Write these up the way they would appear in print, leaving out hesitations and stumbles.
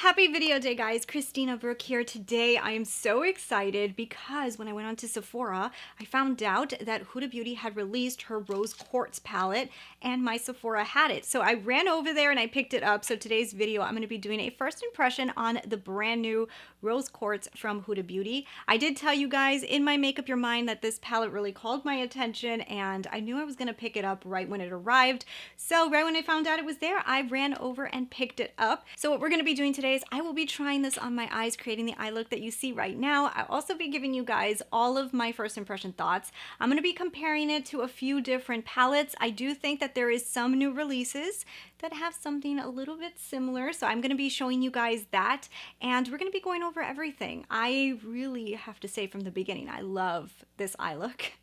Happy video day, guys. Christina, Brooke here. Today I am so excited because when I went on to Sephora, I found out that Huda Beauty had released her Rose Quartz palette and my Sephora had it. So I ran over there and I picked it up. So today's video, I'm going to be doing a first impression on the brand new Rose Quartz from Huda Beauty. I did tell you guys in my Make Up Your Mind that this palette really called my attention and I knew I was going to pick it up right when it arrived. So right when I found out it was there, I ran over and picked it up. So what we're going to be doing today is I will be trying this on my eyes, creating the eye look that you see right now. I'll also be giving you guys all of my first impression thoughts. I'm going to be comparing it to a few different palettes. I do think that there is some new releases that have something a little bit similar, so I'm going to be showing you guys that, and we're going to be going over everything. I really have to say from the beginning, I love this eye look.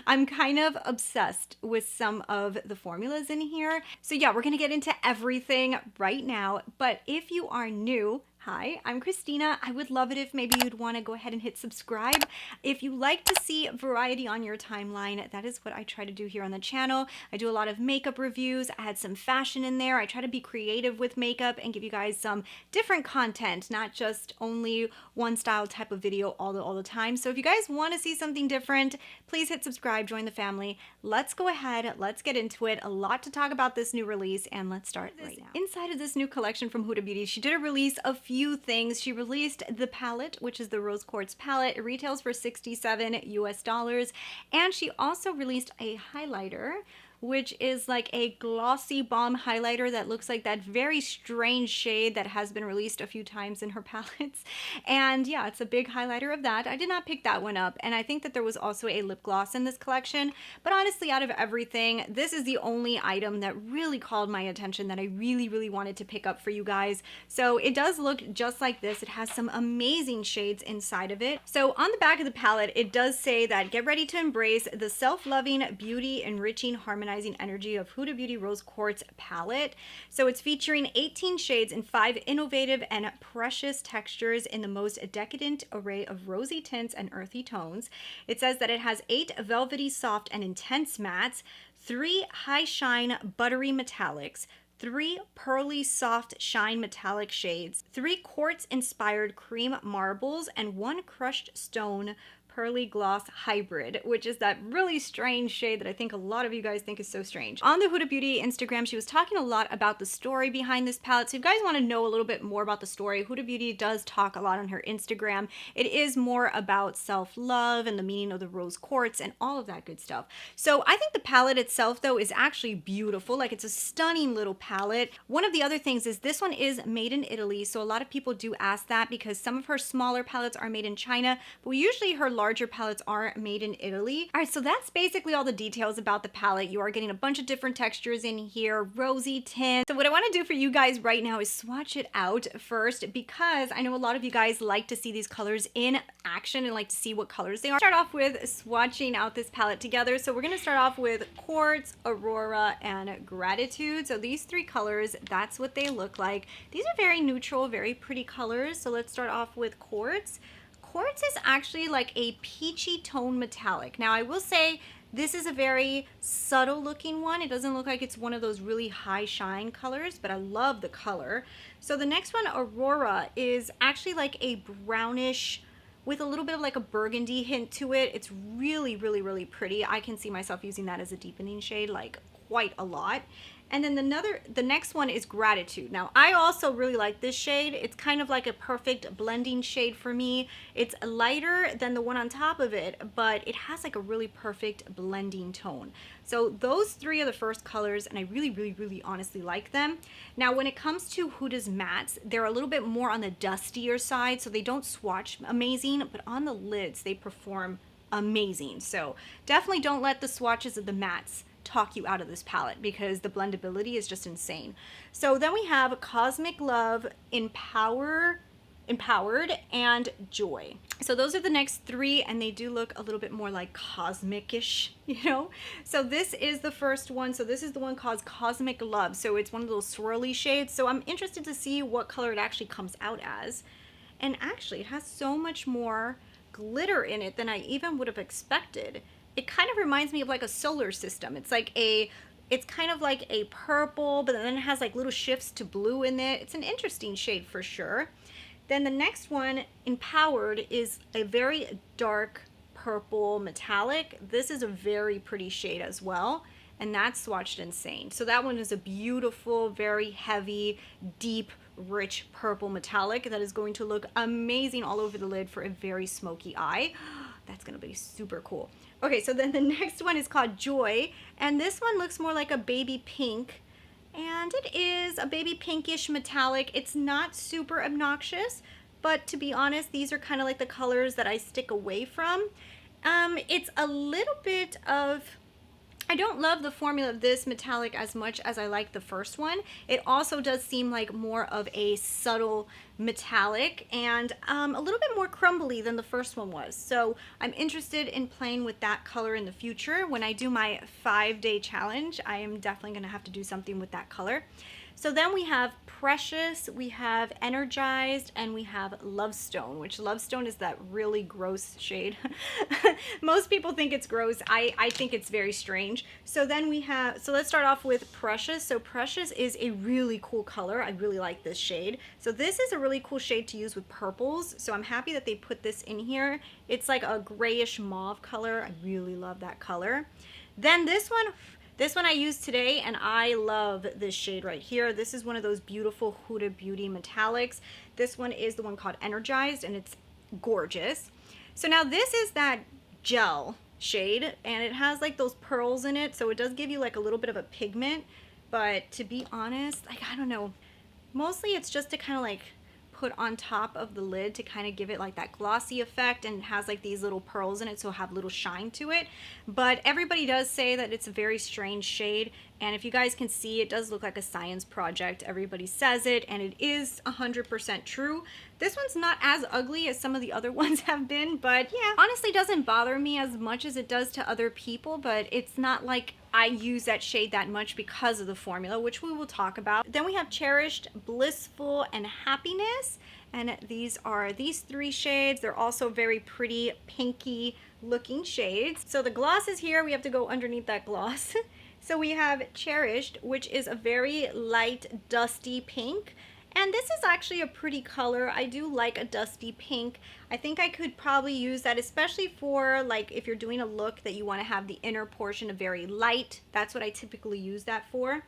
I'm kind of obsessed with some of the formulas in here. So yeah, we're gonna get into everything right now. But if you are new, hi, I'm Christina. I would love it if maybe you'd want to go ahead and hit subscribe. If you like to see variety on your timeline, that is what I try to do here on the channel. I do a lot of makeup reviews. I had some fashion in there. I try to be creative with makeup and give you guys some different content, not just only one style type of video all the time. So if you guys want to see something different, please hit subscribe, join the family. Let's go ahead, let's get into it. A lot to talk about this new release, and let's start right now. Inside of this new collection from Huda Beauty, she did a release of few things. She released the palette, which is the Rose Quartz palette. It retails for $67 US, and she also released a highlighter, which is like a glossy balm highlighter that looks like that very strange shade that has been released a few times in her palettes. And yeah, it's a big highlighter of that. I did not pick that one up, and I think that there was also a lip gloss in this collection, but honestly, out of everything, this is the only item that really called my attention that I really wanted to pick up for you guys. So it does look just like this. It has some amazing shades inside of it. So on the back of the palette, it does say that get ready to embrace the self-loving, beauty enriching, harmonizing energy of Huda Beauty Rose Quartz palette. So it's featuring 18 shades in 5 innovative and precious textures in the most decadent array of rosy tints and earthy tones. It says that it has 8 velvety, soft, and intense mattes, 3 high shine, buttery metallics, 3 pearly soft shine metallic shades, 3 quartz inspired cream marbles, and 1 crushed stone pearly gloss hybrid, which is that really strange shade that I think a lot of you guys think is so strange. On the Huda Beauty Instagram, she was talking a lot about the story behind this palette. So if you guys want to know a little bit more about the story, Huda Beauty does talk a lot on her Instagram. It is more about self-love and the meaning of the rose quartz and all of that good stuff. So I think the palette itself, though, is actually beautiful. Like, it's a stunning little palette. One of the other things is this one is made in Italy. So a lot of people do ask that because some of her smaller palettes are made in China, but usually her larger palettes are made in Italy. All right, so that's basically all the details about the palette. You are getting a bunch of different textures in here, rosy tints. So what I want to do for you guys right now is swatch it out first, because I know a lot of you guys like to see these colors in action and like to see what colors they are. Start off with swatching out this palette together. So we're going to start off with Quartz, Aurora, and Gratitude. So these 3 colors, that's what they look like. These are very neutral, very pretty colors. So let's start off with Quartz. Quartz is actually like a peachy tone metallic. Now I will say this is a very subtle looking one. It doesn't look like it's one of those really high shine colors, but I love the color. So the next one, Aurora, is actually like a brownish with a little bit of like a burgundy hint to it. It's really pretty. I can see myself using that as a deepening shade like quite a lot. And then the next one is Gratitude. Now, I also really like this shade. It's kind of like a perfect blending shade for me. It's lighter than the one on top of it, but it has like a really perfect blending tone. So those 3 are the first colors, and I really honestly like them. Now, when it comes to Huda's mattes, they're a little bit more on the dustier side, so they don't swatch amazing, but on the lids, they perform amazing. So definitely don't let the swatches of the mattes talk you out of this palette, because the blendability is just insane. So then we have Cosmic Love, Empowered, and Joy. So those are the next 3, and they do look a little bit more like cosmic-ish, you know? So this is the first one. So this is the one called Cosmic Love. So it's one of those swirly shades. So I'm interested to see what color it actually comes out as. And actually, it has so much more glitter in it than I even would have expected. It kind of reminds me of like a solar system. It's like a It's kind of like a purple, but then it has like little shifts to blue in it. It's an interesting shade for sure. Then the next one, Empowered, is a very dark purple metallic. This is a very pretty shade as well, and that's swatched Insane. So that one is a beautiful, very heavy, deep, rich purple metallic that is going to look amazing all over the lid for a very smoky eye. That's gonna be super cool. Okay, so then the next one is called Joy, and this one looks more like a baby pink, and it is a baby pinkish metallic. It's not super obnoxious, but to be honest, these are kind of like the colors that I stick away from. It's a little bit of, I don't love the formula of this metallic as much as I like the first one. It also does seem like more of a subtle metallic and a little bit more crumbly than the first one was. So I'm interested in playing with that color in the future. When I do my 5-day challenge, I am definitely going to have to do something with that color. So then we have Precious, we have Energized, and we have Lovestone, which Lovestone is that really gross shade. Most people think it's gross. I think it's very strange. So then we have, so let's start off with Precious. So Precious is a really cool color. I really like this shade. So this is a really cool shade to use with purples. So I'm happy that they put this in here. It's like a grayish mauve color. I really love that color. Then this one I used today, and I love this shade right here. This is one of those beautiful Huda Beauty metallics. This one is the one called Energized, and it's gorgeous. So now this is that gel shade, and it has like those pearls in it, so it does give you like a little bit of a pigment. But to be honest, like, I don't know, mostly it's just to kind of like put on top of the lid to kind of give it like that glossy effect, and it has like these little pearls in it, so it'll have a little shine to it. But everybody does say that it's a very strange shade, and if you guys can see, it does look like a science project. Everybody says it, and it is 100% true. This one's not as ugly as some of the other ones have been, but yeah, honestly doesn't bother me as much as it does to other people. But it's not like I use that shade that much because of the formula, which we will talk about. Then we have Cherished, Blissful, and Happiness. And these are these 3 shades. They're also very pretty pinky looking shades. So the gloss is here. We have to go underneath that gloss. So we have Cherished, which is a very light, dusty pink. And this is actually a pretty color. I do like a dusty pink. I think I could probably use that, especially for like if you're doing a look that you want to have the inner portion of very light. That's what I typically use that for.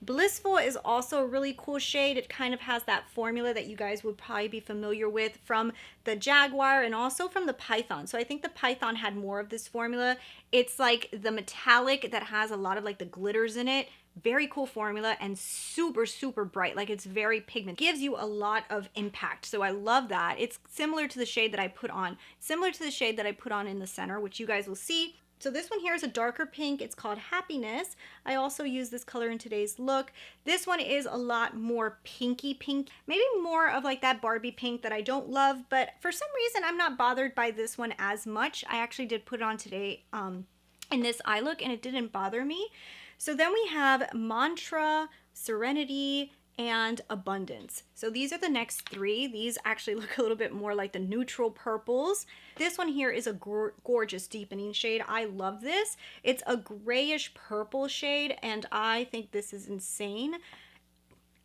Blissful is also a really cool shade. It kind of has that formula that you guys would probably be familiar with from the Jaguar and also from the Python. So I think the Python had more of this formula. It's like the metallic that has a lot of like the glitters in it. Very cool formula and super, super bright. Like, it's very pigment. Gives you a lot of impact. So I love that. It's similar to the shade that I put on. Similar to the shade that I put on in the center, which you guys will see. So this one here is a darker pink. It's called Happiness. I also use this color in today's look. This one is a lot more pinky pink. Maybe more of like that Barbie pink that I don't love. But for some reason, I'm not bothered by this one as much. I actually did put it on today in this eye look, and it didn't bother me. So then we have Mantra, Serenity, and Abundance. So these are the next 3. These actually look a little bit more like the neutral purples. This one here is a gorgeous deepening shade. I love this. It's a grayish purple shade, and I think this is insane.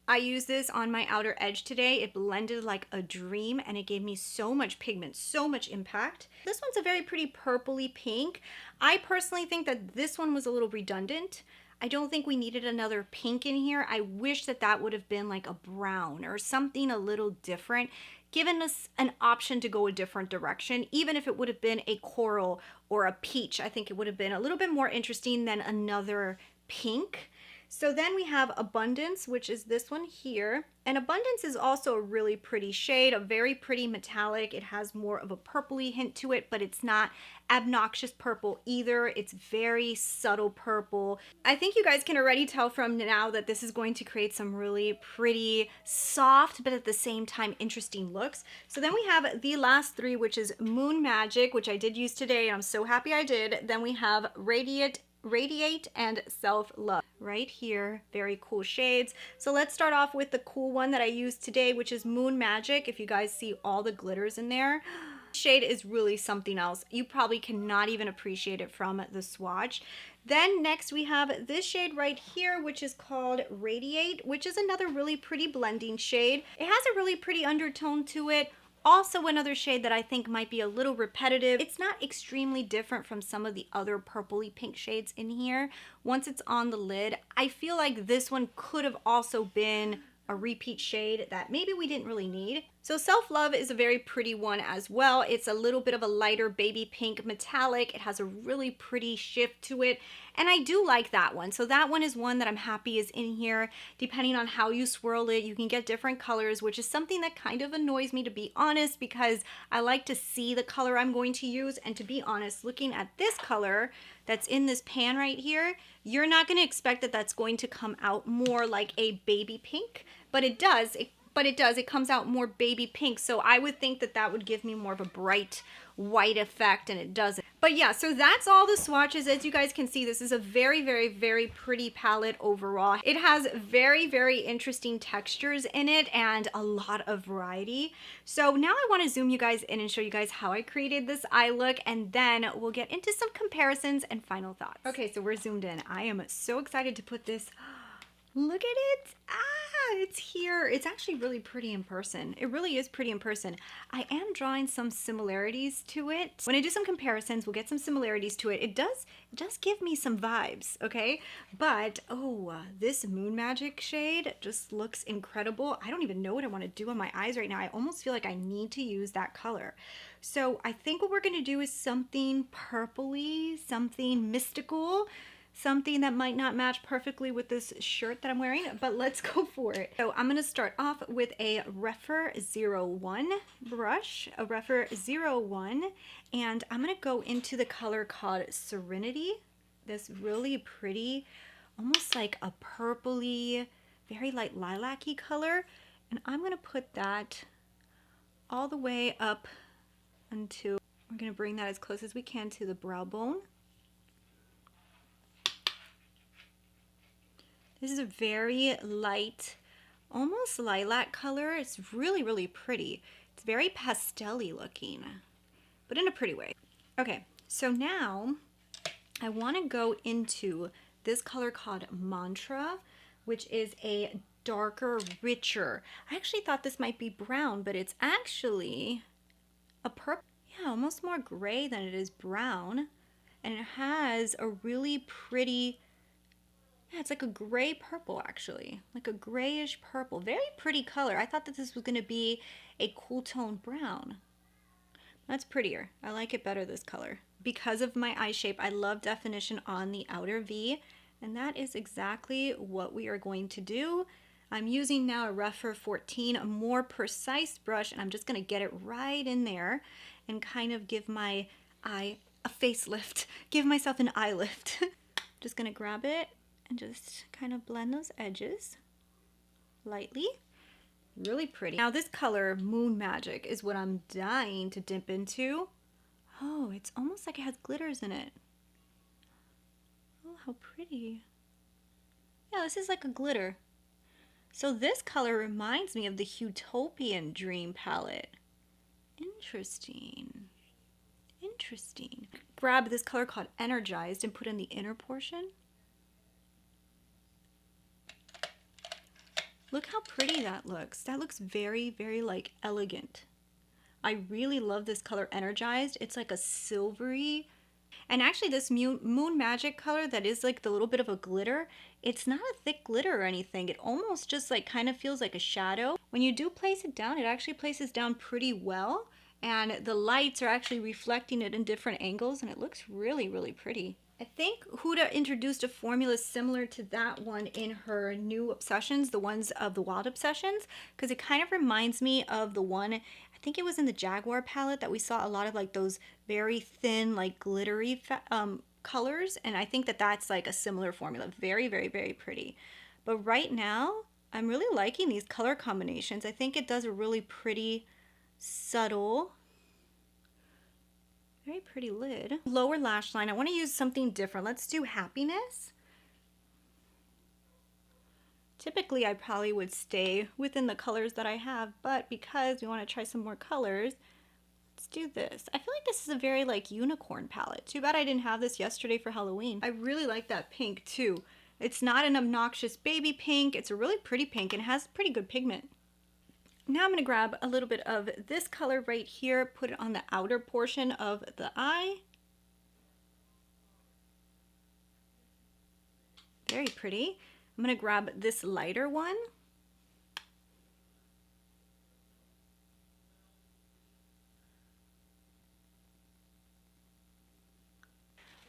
I used this on my outer edge today. It blended like a dream, and it gave me so much pigment, so much impact. This one's a very pretty purpley pink. I personally think that this one was a little redundant. I don't think we needed another pink in here. I wish that that would have been like a brown or something a little different, given us an option to go a different direction. Even if it would have been a coral or a peach, I think it would have been a little bit more interesting than another pink. So then we have Abundance, which is this one here. And Abundance is also a really pretty shade, a very pretty metallic. It has more of a purpley hint to it, but it's not obnoxious purple either. It's very subtle purple. I think you guys can already tell from now that this is going to create some really pretty, soft, but at the same time interesting looks. So then we have the last 3, which is Moon Magic, which I did use today, and I'm so happy I did. Then we have Radiate, and Self-Love right here. Very cool shades. So let's start off with the cool one that I used today, which is Moon Magic. If you guys see all the glitters in there, shade is really something else. You probably cannot even appreciate it from the swatch. Then next we have this shade right here, which is called Radiate, which is another really pretty blending shade. It has a really pretty undertone to it. Also another shade that I think might be a little repetitive. It's not extremely different from some of the other purpley pink shades in here. Once it's on the lid, I feel like this one could have also been a repeat shade that maybe we didn't really need. So Self Love is a very pretty one as well. It's a little bit of a lighter baby pink metallic. It has a really pretty shift to it, and I do like that one. So that one is one that I'm happy is in here. Depending on how you swirl it, you can get different colors, which is something that kind of annoys me, to be honest, because I like to see the color I'm going to use. And to be honest, looking at this color that's in this pan right here, you're not going to expect that that's going to come out more like a baby pink, but it does. It comes out more baby pink. So I would think that that would give me more of a bright white effect, and it doesn't. But yeah, so that's all the swatches. As you guys can see, this is a very, very, very pretty palette overall. It has very, very interesting textures in it and a lot of variety. So now I want to zoom you guys in and show you guys how I created this eye look, and then we'll get into some comparisons and final thoughts. Okay, so we're zoomed in. I am so excited to put this. Look at it. It's here. It's actually really pretty in person. It really is pretty in person. I am drawing some similarities to it. When I do some comparisons, we'll get some similarities to it. It does give me some vibes, okay? But, this Moon Magic shade just looks incredible. I don't even know what I want to do on my eyes right now. I almost feel like I need to use that color. So I think what we're going to do is something purpley, something mystical, something that might not match perfectly with this shirt that I'm wearing, but let's go for it. So I'm gonna start off with a Rephr 01 brush, a Rephr 01, and I'm gonna go into the color called Serenity, this really pretty, almost like a purpley, very light lilac-y color, and I'm gonna put that all the way up until, we're gonna bring that as close as we can to the brow bone. This is a very light, almost lilac color. It's really, really pretty. It's very pastel-y looking, but in a pretty way. Okay, so now I want to go into this color called Mantra, which is a darker, richer. I actually thought this might be brown, but it's actually a purple. Yeah, almost more gray than it is brown. And it has a really pretty, yeah, it's like a gray purple actually, like a grayish purple. Very pretty color. I thought that this was going to be a cool tone brown. That's prettier. I like it better, this color. Because of my eye shape, I love definition on the outer V, and that is exactly what we are going to do. I'm using now a Rephr 14, a more precise brush, and I'm just going to get it right in there and kind of give my eye a facelift, give myself an eye lift. Just going to grab it and just kind of blend those edges lightly. Really pretty. Now this color, Moon Magic, is what I'm dying to dip into. Oh, it's almost like it has glitters in it. Oh, how pretty. Yeah, this is like a glitter. So this color reminds me of the Utopian Dream palette. Interesting. Interesting. Grab this color called Energized and put in the inner portion. Look how pretty that looks. That looks very, very like elegant. I really love this color Energized. It's like a silvery, and actually this Moon Magic color that is like the little bit of a glitter, it's not a thick glitter or anything. It almost just like kind of feels like a shadow. When you do place it down, it actually places down pretty well, and the lights are actually reflecting it in different angles, and it looks really, really pretty. I think Huda introduced a formula similar to that one in her new Obsessions, the ones of the Wild Obsessions, because it kind of reminds me of the one, I think it was in the Jaguar palette that we saw a lot of like those very thin, like glittery colors, and I think that that's like a similar formula. Very, very, very pretty. But right now, I'm really liking these color combinations. I think it does a really pretty, subtle, very pretty lid. Lower lash line, I want to use something different. Let's do Happiness. Typically, I probably would stay within the colors that I have, but because we want to try some more colors, Let's do this. I feel like this is a very like unicorn palette. Too bad I didn't have this yesterday for Halloween. I really like that pink too. It's not an obnoxious baby pink. It's a really pretty pink and has pretty good pigment. Now I'm going to grab a little bit of this color right here, put it on the outer portion of the eye. Very pretty. I'm going to grab this lighter one.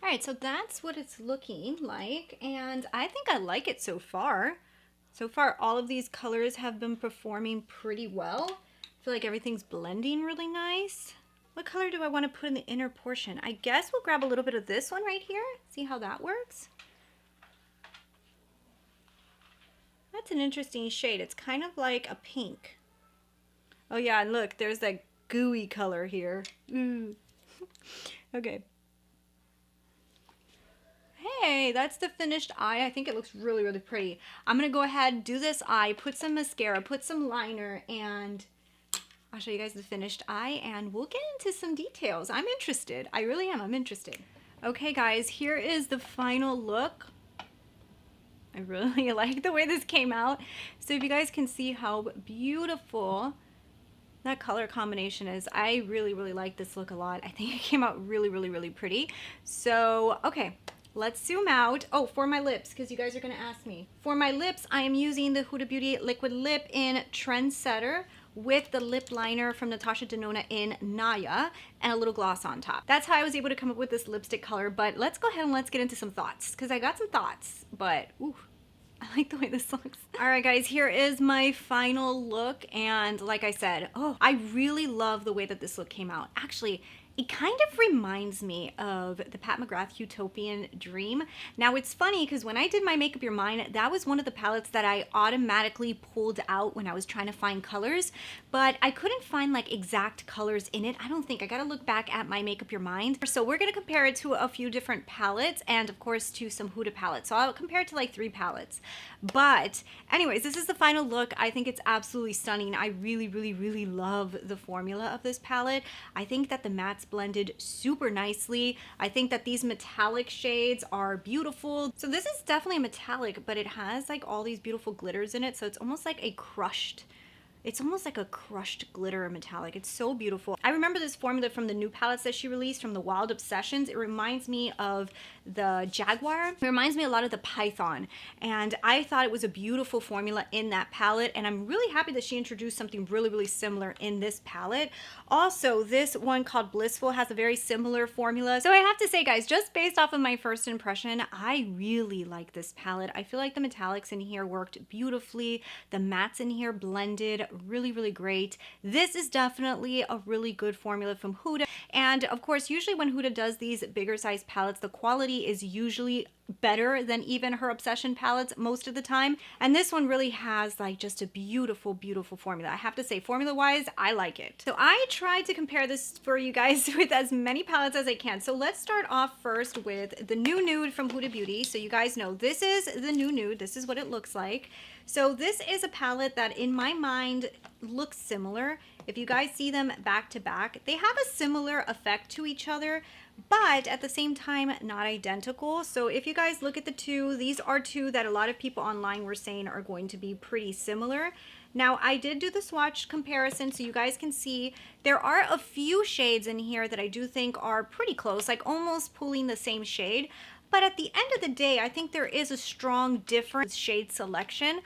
All right, so that's what it's looking like, and I think I like it so far. So far, all of these colors have been performing pretty well. I feel like everything's blending really nice. What color do I want to put in the inner portion? I guess we'll grab a little bit of this one right here. See how that works? That's an interesting shade. It's kind of like a pink. Oh yeah, and look, there's that gooey color here. Ooh. Okay. Hey, that's the finished eye. I think it looks really, really pretty. I'm going to go ahead and do this eye, put some mascara, put some liner, and I'll show you guys the finished eye, and we'll get into some details. I'm interested. I really am. I'm interested. Okay, guys, here is the final look. I really like the way this came out. So if you guys can see how beautiful that color combination is, I really, really like this look a lot. I think it came out really, really, really pretty. So, okay. Let's zoom out. Oh, for my lips, because you guys are going to ask me. For my lips, I am using the Huda Beauty Liquid Lip in Trendsetter with the lip liner from Natasha Denona in Naya and a little gloss on top. That's how I was able to come up with this lipstick color, but let's go ahead and let's get into some thoughts, because I got some thoughts, but ooh, I like the way this looks. All right, guys, here is my final look, and like I said, oh, I really love the way that this look came out. Actually, it kind of reminds me of the Pat McGrath Utopian Dream. Now, it's funny because when I did my Make Up Your Mind, that was one of the palettes that I automatically pulled out when I was trying to find colors, but I couldn't find like exact colors in it. I don't think. I gotta look back at my Make Up Your Mind. So we're gonna compare it to a few different palettes and of course to some Huda palettes. So I'll compare it to like 3 palettes. But anyways, this is the final look. I think it's absolutely stunning. I really, really, really love the formula of this palette. I think that the mattes blended super nicely. I think that these metallic shades are beautiful. So this is definitely a metallic, but it has like all these beautiful glitters in it. So it's almost like a crushed glitter metallic. It's so beautiful. I remember this formula from the new palettes that she released from the Wild Obsessions. It reminds me of the Jaguar. It reminds me a lot of the Python. And I thought it was a beautiful formula in that palette. And I'm really happy that she introduced something really, really similar in this palette. Also, this one called Blissful has a very similar formula. So I have to say, guys, just based off of my first impression, I really like this palette. I feel like the metallics in here worked beautifully. The mattes in here blended really, really great. This is definitely a really good formula from Huda. And of course, usually when Huda does these bigger size palettes, the quality is usually better than even her Obsession palettes most of the time. And this one really has like just a beautiful, beautiful formula. I have to say, formula wise, I like it. So I tried to compare this for you guys with as many palettes as I can. So let's start off first with the New Nude from Huda Beauty. So you guys know this is the New Nude. This is what it looks like. So this is a palette that in my mind looks similar. If you guys see them back to back, they have a similar effect to each other, but at the same time, not identical. So if you guys look at the two, these are two that a lot of people online were saying are going to be pretty similar. Now, I did do the swatch comparison so you guys can see there are a few shades in here that I do think are pretty close, like almost pulling the same shade. But at the end of the day, I think there is a strong difference shade selection.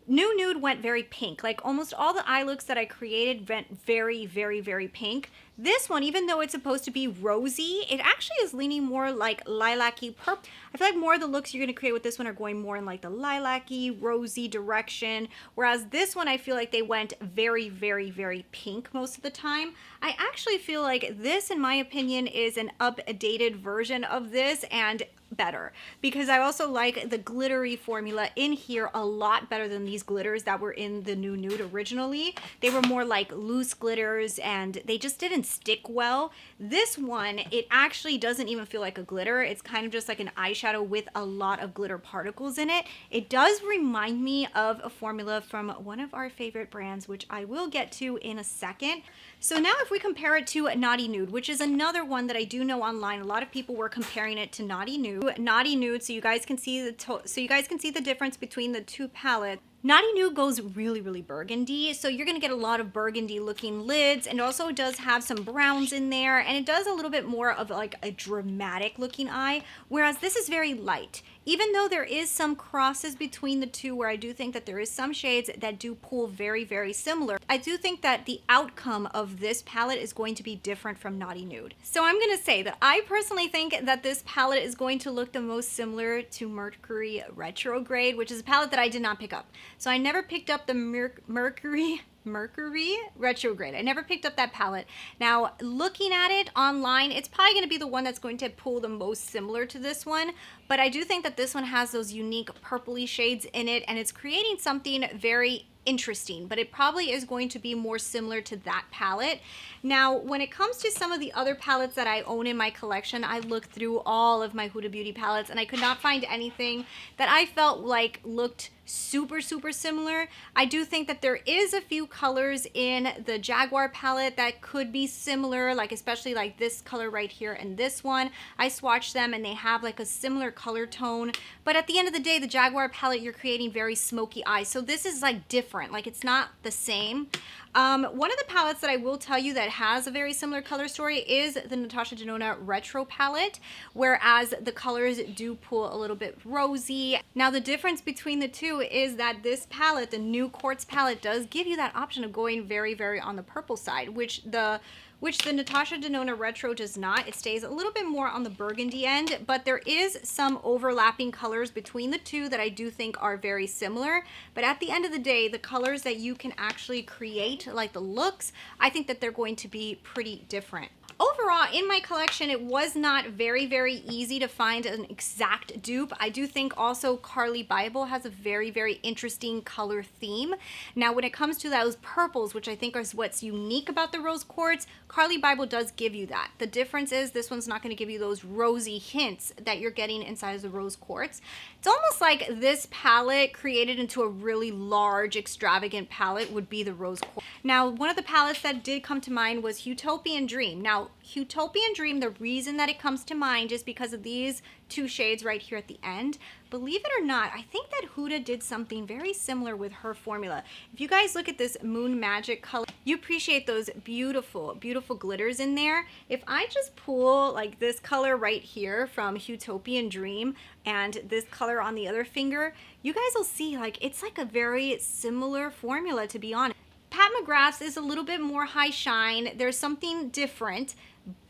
New Nude went very pink. Like almost all the eye looks that I created went very, very, very pink. This one, even though it's supposed to be rosy, it actually is leaning more like lilac-y purple. I feel like more of the looks you're going to create with this one are going more in like the lilac-y, rosy direction. Whereas this one, I feel like they went very, very, very pink most of the time. I actually feel like this, in my opinion, is an updated version of this and better because I also like the glittery formula in here a lot better than these glitters that were in the new nude originally. They were more like loose glitters and they just didn't stick well. This one, it actually doesn't even feel like a glitter. It's kind of just like an eyeshadow with a lot of glitter particles in it. It does remind me of a formula from one of our favorite brands, which I will get to in a second. So now if we compare it to Naughty Nude, which is another one that I do know online, a lot of people were comparing it to Naughty Nude. Naughty Nude, so you guys can see the difference between the two palettes. Naughty Nude goes really, really burgundy, so you're gonna get a lot of burgundy looking lids, and also it does have some browns in there, and it does a little bit more of like a dramatic looking eye, whereas this is very light. Even though there is some crosses between the two where I do think that there is some shades that do pull very, very similar, I do think that the outcome of this palette is going to be different from Naughty Nude. So I'm gonna say that I personally think that this palette is going to look the most similar to Mercury Retrograde, which is a palette that I did not pick up. So I never picked up the Mercury Retrograde. I never picked up that palette. Now, looking at it online, it's probably going to be the one that's going to pull the most similar to this one, but I do think that this one has those unique purpley shades in it, and it's creating something very interesting, but it probably is going to be more similar to that palette. Now, when it comes to some of the other palettes that I own in my collection, I looked through all of my Huda Beauty palettes and I could not find anything that I felt like looked super, super similar. I do think that there is a few colors in the Jaguar palette that could be similar, like especially like this color right here and this one. I swatched them and they have like a similar color tone, but at the end of the day, the Jaguar palette, you're creating very smoky eyes. So this is like different, like it's not the same. One of the palettes that I will tell you that has a very similar color story is the Natasha Denona Retro palette, whereas the colors do pull a little bit rosy. Now the difference between the two is that this palette, the new Quartz palette, does give you that option of going very, very on the purple side, which the Natasha Denona Retro does not. It stays a little bit more on the burgundy end, but there is some overlapping colors between the two that I do think are very similar. But at the end of the day, the colors that you can actually create, like the looks, I think that they're going to be pretty different. Overall, in my collection, it was not very, very easy to find an exact dupe. I do think also Carly Bible has a very, very interesting color theme. Now, when it comes to those purples, which I think is what's unique about the Rose Quartz, Carly Bible does give you that. The difference is this one's not going to give you those rosy hints that you're getting inside of the Rose Quartz. It's almost like this palette created into a really large, extravagant palette would be the Rose Quartz. Now, one of the palettes that did come to mind was Utopian Dream. Now, Utopian Dream, the reason that it comes to mind is because of these two shades right here at the end. Believe it or not, I think that Huda did something very similar with her formula. If you guys look at this Moon Magic color, you appreciate those beautiful, beautiful glitters in there. If I just pull like this color right here from Utopian Dream and this color on the other finger, you guys will see like it's like a very similar formula, to be honest. Pat McGrath's is a little bit more high shine. There's something different,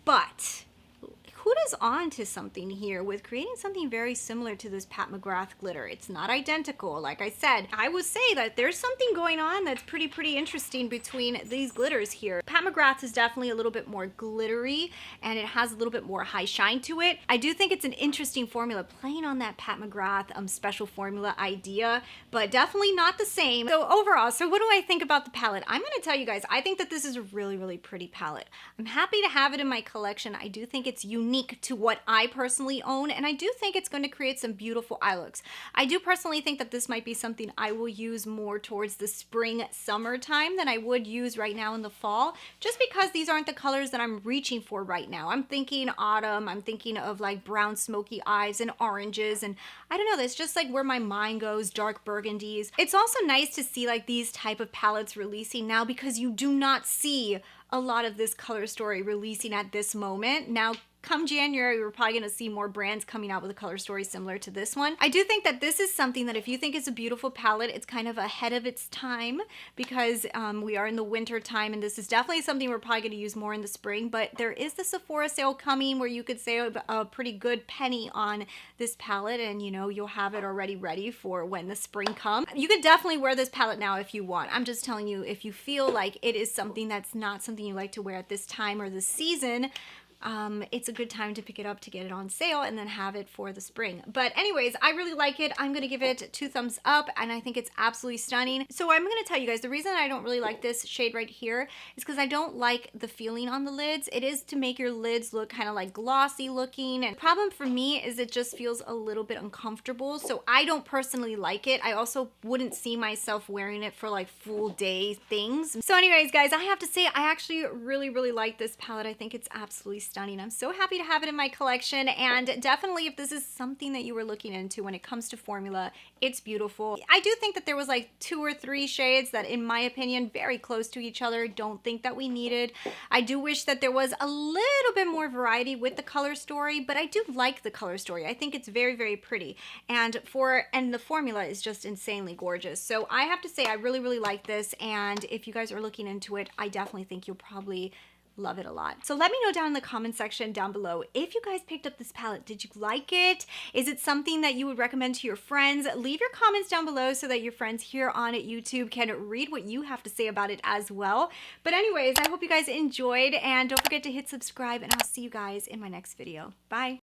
but Huda's on to something here with creating something very similar to this Pat McGrath glitter. It's not identical. Like I said, I would say that there's something going on that's pretty interesting between these glitters here. Pat McGrath is definitely a little bit more glittery and it has a little bit more high shine to it. I do think it's an interesting formula playing on that Pat McGrath special formula idea, but definitely not the same. So overall, what do I think about the palette? I'm going to tell you guys, I think that this is a really, really pretty palette. I'm happy to have it in my collection. I do think it's unique to what I personally own, and I do think it's going to create some beautiful eye looks. I do personally think that this might be something I will use more towards the spring, summer time than I would use right now in the fall, just because these aren't the colors that I'm reaching for right now. I'm thinking autumn, I'm thinking of like brown smoky eyes and oranges, and I don't know, that's just like where my mind goes, dark burgundies. It's also nice to see like these type of palettes releasing now because you do not see a lot of this color story releasing at this moment. Now, come January, we're probably going to see more brands coming out with a color story similar to this one. I do think that this is something that if you think it's a beautiful palette, it's kind of ahead of its time because we are in the winter time, and this is definitely something we're probably going to use more in the spring, but there is the Sephora sale coming where you could save a pretty good penny on this palette, and you know, you'll have it already ready for when the spring comes. You could definitely wear this palette now if you want. I'm just telling you, if you feel like it is something that's not something you like to wear at this time or this season, it's a good time to pick it up to get it on sale and then have it for the spring. But anyways, I really like it. I'm gonna give it 2 thumbs up, and I think it's absolutely stunning. So I'm gonna tell you guys, the reason I don't really like this shade right here is because I don't like the feeling on the lids. It is to make your lids look kind of like glossy looking, and the problem for me is it just feels a little bit uncomfortable. So I don't personally like it. I also wouldn't see myself wearing it for like full day things. So anyways, guys, I have to say I actually really like this palette. I think it's absolutely stunning. I'm so happy to have it in my collection, and definitely if this is something that you were looking into when it comes to formula, it's beautiful. I do think that there was like 2 or 3 shades that, in my opinion, very close to each other. Don't think that we needed. I do wish that there was a little bit more variety with the color story, but I do like the color story. I think it's very pretty, and the formula is just insanely gorgeous. So I have to say I really like this, and if you guys are looking into it, I definitely think you'll probably love it a lot. So let me know down in the comment section down below if you guys picked up this palette. Did you like it? Is it something that you would recommend to your friends? Leave your comments down below so that your friends here on YouTube can read what you have to say about it as well. But anyways, I hope you guys enjoyed, and don't forget to hit subscribe, and I'll see you guys in my next video. Bye.